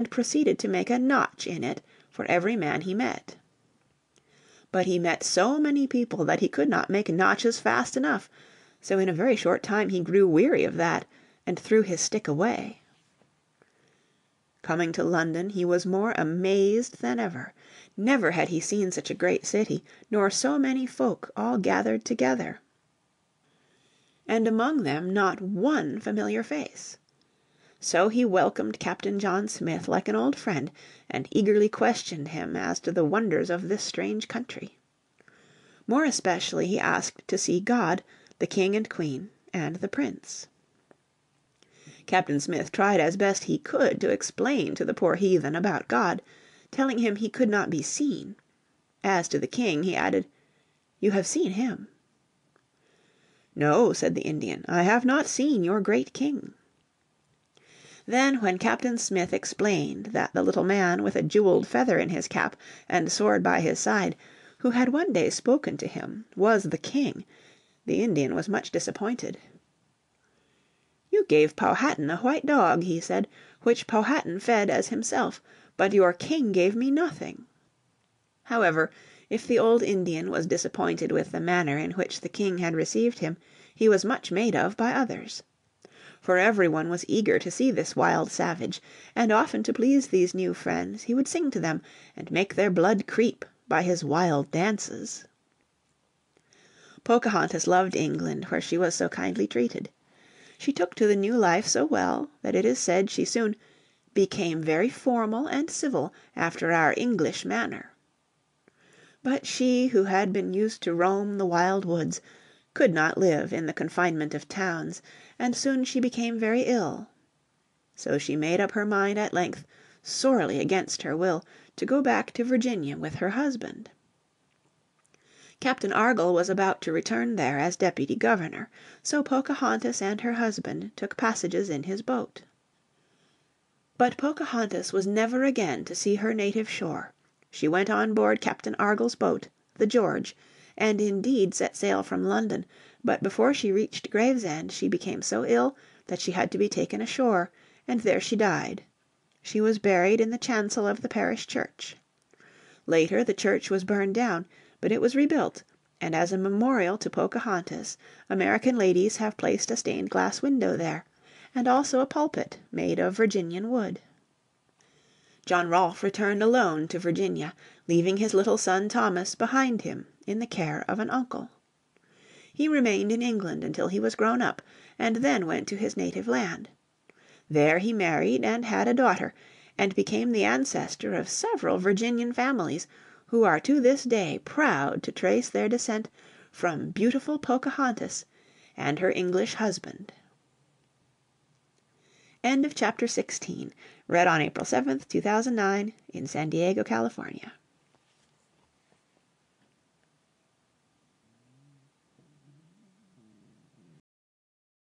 proceeded to make a notch in it for every man he met. But he met so many people that he could not make notches fast enough, so in a very short time he grew weary of that, and threw his stick away. Coming to London he was more amazed than ever. Never had he seen such a great city, nor so many folk all gathered together, and among them not one familiar face. So he welcomed Captain John Smith like an old friend, and eagerly questioned him as to the wonders of this strange country. More especially he asked to see God, the King and Queen, and the Prince. Captain Smith tried as best he could to explain to the poor heathen about God, telling him he could not be seen. As to the King, he added, "You have seen him." "No," said the Indian, "I have not seen your great King." Then when Captain Smith explained that the little man with a jeweled feather in his cap and sword by his side, who had one day spoken to him, was the King, the Indian was much disappointed. "You gave Powhatan a white dog," he said, "which Powhatan fed as himself, but your King gave me nothing." However, if the old Indian was disappointed with the manner in which the King had received him, he was much made of by others. For everyone was eager to see this wild savage, and often to please these new friends he would sing to them and make their blood creep by his wild dances. Pocahontas loved England where she was so kindly treated. She took to the new life so well that it is said she soon "became very formal and civil after our English manner." But she who had been used to roam the wild woods could not live in the confinement of towns, and soon she became very ill. So she made up her mind at length, sorely against her will, to go back to Virginia with her husband. Captain Argall was about to return there as Deputy Governor, so Pocahontas and her husband took passages in his boat. But Pocahontas was never again to see her native shore. She went on board Captain Argall's boat, the George, and indeed set sail from London, but before she reached Gravesend she became so ill that she had to be taken ashore, and there she died. She was buried in the chancel of the parish church. Later the church was burned down, but it was rebuilt, and as a memorial to Pocahontas American ladies have placed a stained glass window there, and also a pulpit made of Virginian wood. John Rolfe returned alone to Virginia, leaving his little son Thomas behind him in the care of an uncle. He remained in England until he was grown up, and then went to his native land. There he married and had a daughter, and became the ancestor of several Virginian families who are to this day proud to trace their descent from beautiful Pocahontas and her English husband. End of chapter 16. Read on April 7th, 2009 in San Diego, California.